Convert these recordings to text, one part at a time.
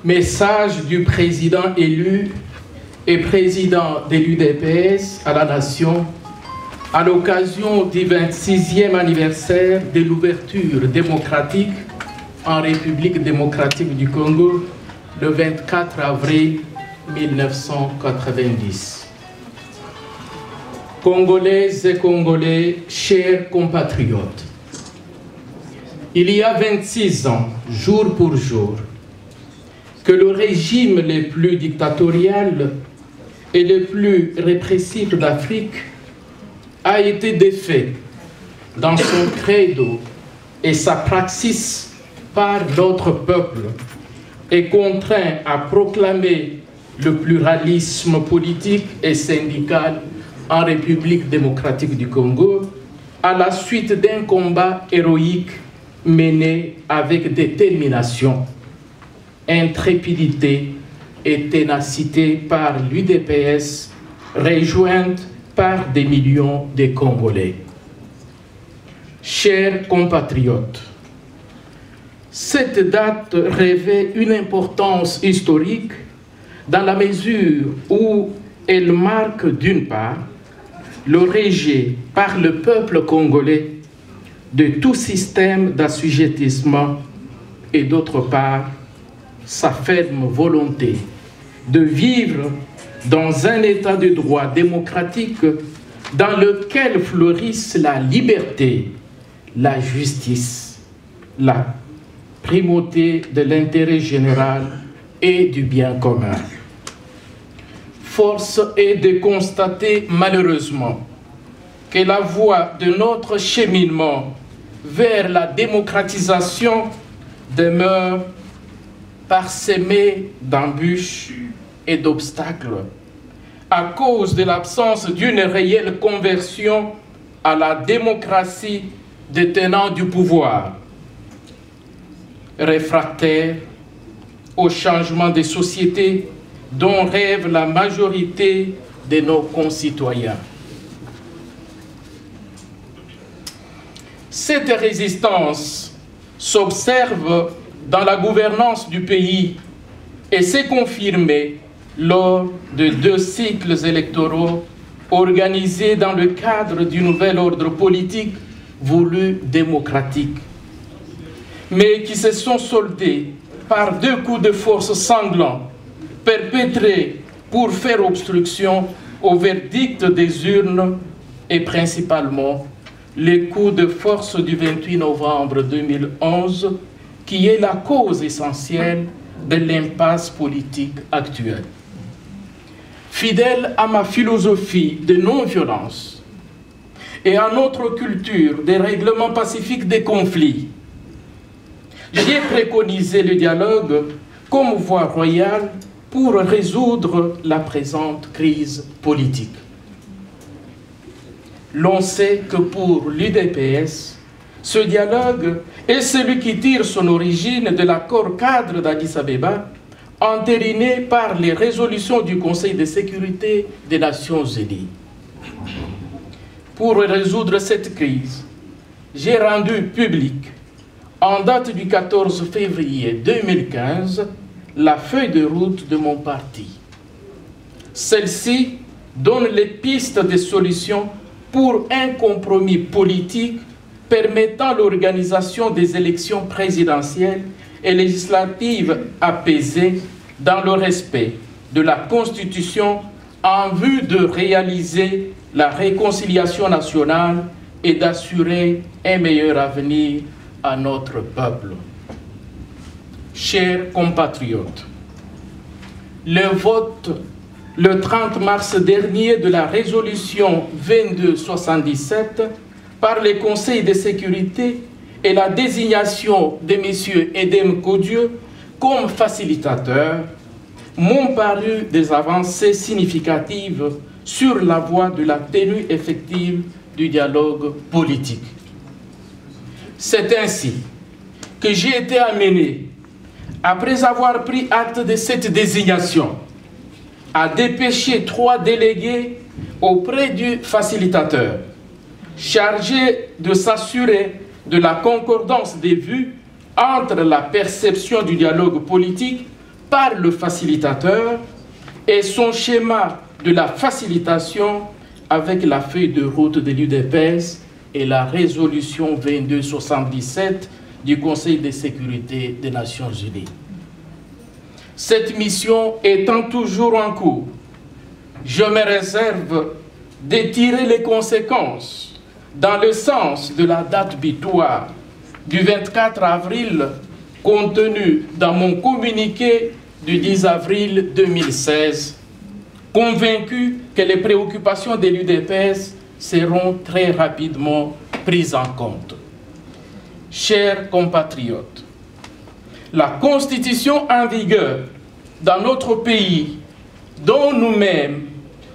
Message du président élu et président de l'UDPS à la nation à l'occasion du 26e anniversaire de l'ouverture démocratique en République démocratique du Congo le 24 avril 1990. Congolaises et Congolais, chers compatriotes, il y a 26 ans, jour pour jour, que le régime le plus dictatorial et le plus répressif d'Afrique a été défait dans son credo et sa praxis par notre peuple et contraint à proclamer le pluralisme politique et syndical en République démocratique du Congo à la suite d'un combat héroïque mené avec détermination, intrépidité et ténacité par l'UDPS, rejointe par des millions de Congolais. Chers compatriotes, cette date revêt une importance historique dans la mesure où elle marque d'une part le rejet par le peuple congolais de tout système d'assujettissement et d'autre part sa ferme volonté de vivre dans un état de droit démocratique dans lequel fleurissent la liberté, la justice, la primauté de l'intérêt général et du bien commun. Force est de constater malheureusement que la voie de notre cheminement vers la démocratisation demeure parsemée d'embûches et d'obstacles à cause de l'absence d'une réelle conversion à la démocratie des tenants du pouvoir, réfractaires au changement des sociétés dont rêve la majorité de nos concitoyens. Cette résistance s'observe dans la gouvernance du pays et s'est confirmée lors de 2 cycles électoraux organisés dans le cadre du nouvel ordre politique voulu démocratique, mais qui se sont soldés par 2 coups de force sanglants perpétrés pour faire obstruction au verdict des urnes et principalement les coups de force du 28 novembre 2011 qui est la cause essentielle de l'impasse politique actuelle. Fidèle à ma philosophie de non-violence et à notre culture des règlements pacifiques des conflits, j'ai préconisé le dialogue comme voie royale pour résoudre la présente crise politique. L'on sait que pour l'UDPS, ce dialogue est celui qui tire son origine de l'accord cadre d'Addis Abeba, entériné par les résolutions du Conseil de sécurité des Nations Unies. Pour résoudre cette crise, j'ai rendu public, en date du 14 février 2015, la feuille de route de mon parti. Celle-ci donne les pistes de solutions pour un compromis politique permettant l'organisation des élections présidentielles et législatives apaisées dans le respect de la Constitution en vue de réaliser la réconciliation nationale et d'assurer un meilleur avenir à notre peuple. Chers compatriotes, le vote le 30 mars dernier de la résolution 2277 par le Conseil de sécurité et la désignation de M. Edem Kodieu comme facilitateur m'ont paru des avancées significatives sur la voie de la tenue effective du dialogue politique. C'est ainsi que j'ai été amené, après avoir pris acte de cette désignation, à dépêcher 3 délégués auprès du facilitateur, chargés de s'assurer de la concordance des vues entre la perception du dialogue politique par le facilitateur et son schéma de la facilitation avec la feuille de route de l'UDPS et la résolution 2277 du Conseil de sécurité des Nations Unies. Cette mission étant toujours en cours, je me réserve de tirer les conséquences dans le sens de la date butoir du 24 avril contenue dans mon communiqué du 10 avril 2016, convaincu que les préoccupations de l'UDPS seront très rapidement prises en compte. Chers compatriotes, la Constitution en vigueur dans notre pays, dont nous-mêmes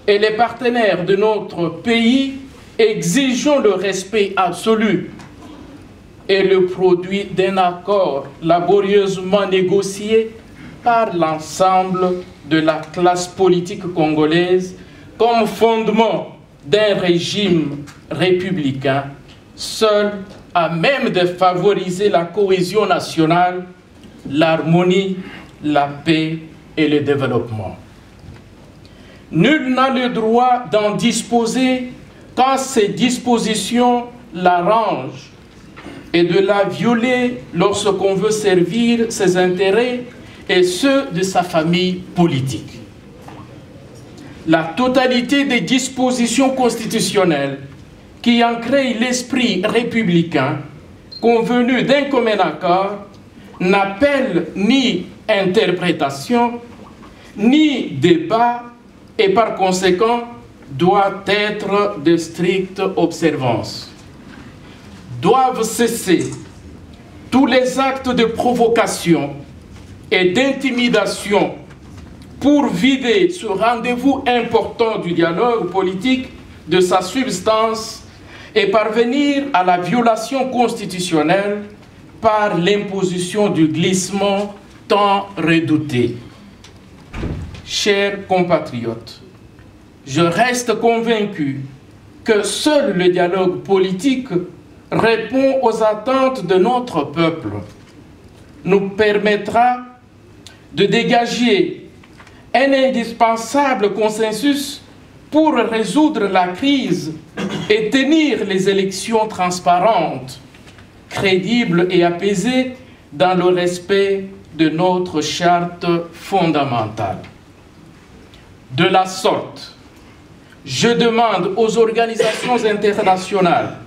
et les partenaires de notre pays exigeons le respect absolu, est le produit d'un accord laborieusement négocié par l'ensemble de la classe politique congolaise comme fondement d'un régime républicain, seul à même de favoriser la cohésion nationale, l'harmonie, la paix et le développement. Nul n'a le droit d'en disposer quand ces dispositions l'arrangent et de la violer lorsqu'on veut servir ses intérêts et ceux de sa famille politique. La totalité des dispositions constitutionnelles qui en créent l'esprit républicain, convenu d'un commun accord, n'appellent ni interprétation, ni débat, et par conséquent doit être de stricte observance. Doivent cesser tous les actes de provocation et d'intimidation pour vider ce rendez-vous important du dialogue politique de sa substance et parvenir à la violation constitutionnelle par l'imposition du glissement tant redouté. Chers compatriotes, je reste convaincu que seul le dialogue politique répond aux attentes de notre peuple, nous permettra de dégager un indispensable consensus pour résoudre la crise et tenir les élections transparentes, crédibles et apaisées dans le respect de notre charte fondamentale. De la sorte, je demande aux organisations internationales,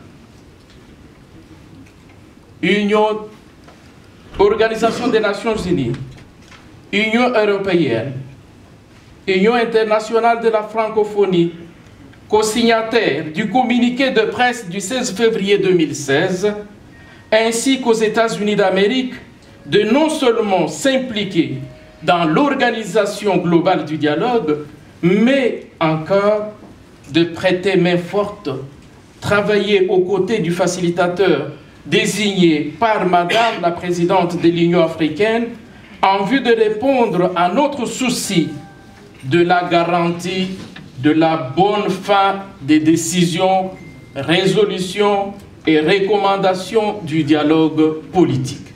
Organisation des Nations Unies, Union européenne, Union internationale de la francophonie, co-signataire du communiqué de presse du 16 février 2016, ainsi qu'aux États-Unis d'Amérique, de non seulement s'impliquer dans l'organisation globale du dialogue, mais encore de prêter main forte, travailler aux côtés du facilitateur désigné par Madame la Présidente de l'Union africaine en vue de répondre à notre souci de la garantie de la bonne fin des décisions, résolutions et recommandations du dialogue politique.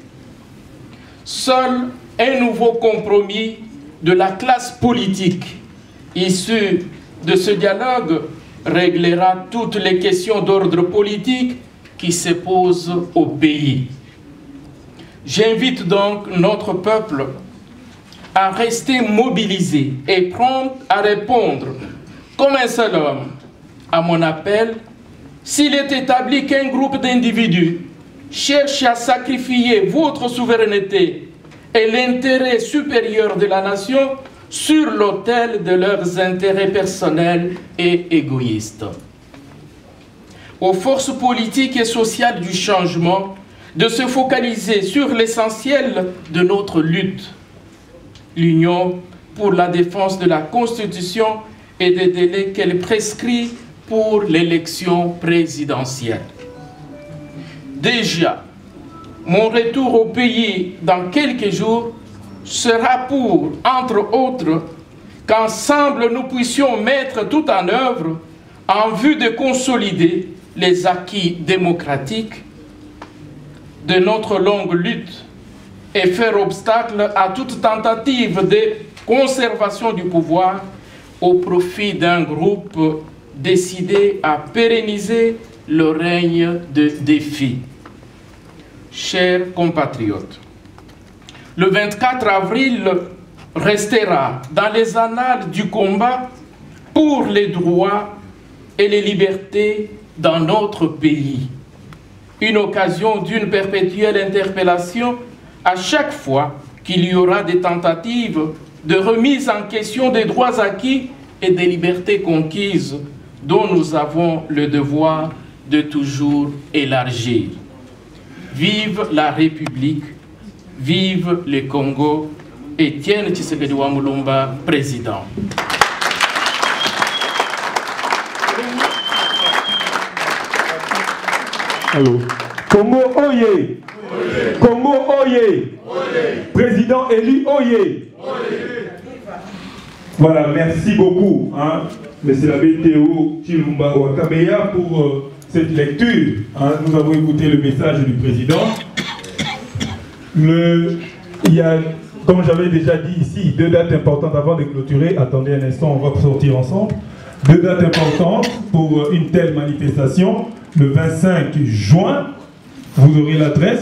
Seul un nouveau compromis de la classe politique issu de ce dialogue réglera toutes les questions d'ordre politique qui se posent au pays. J'invite donc notre peuple à rester mobilisé et prompt à répondre comme un seul homme à mon appel s'il est établi qu'un groupe d'individus cherche à sacrifier votre souveraineté et l'intérêt supérieur de la nation sur l'autel de leurs intérêts personnels et égoïstes. Aux forces politiques et sociales du changement de se focaliser sur l'essentiel de notre lutte, l'Union pour la défense de la Constitution et des délais qu'elle prescrit pour l'élection présidentielle. Déjà, mon retour au pays dans quelques jours sera pour, entre autres, qu'ensemble nous puissions mettre tout en œuvre en vue de consolider les acquis démocratiques de notre longue lutte et faire obstacle à toute tentative de conservation du pouvoir au profit d'un groupe décidé à pérenniser le règne de défi. Chers compatriotes, le 24 avril restera dans les annales du combat pour les droits et les libertés dans notre pays. Une occasion d'une perpétuelle interpellation à chaque fois qu'il y aura des tentatives de remise en question des droits acquis et des libertés conquises dont nous avons le devoir de toujours élargir. Vive la République, vive le Congo, Étienne Tshisekedi wa Mulumba, président. Allô. Congo Oye. Oye. Congo Oye. Oye. Président élu Oye. Oye. Voilà, merci beaucoup, hein, Monsieur l'abbé Théo Chilumba Wakabeya pour cette lecture. Hein. Nous avons écouté le message du président. Il y a, comme j'avais déjà dit ici, 2 dates importantes avant de clôturer. Attendez un instant, on va sortir ensemble. 2 dates importantes pour une telle manifestation. Le 25 juin, vous aurez l'adresse.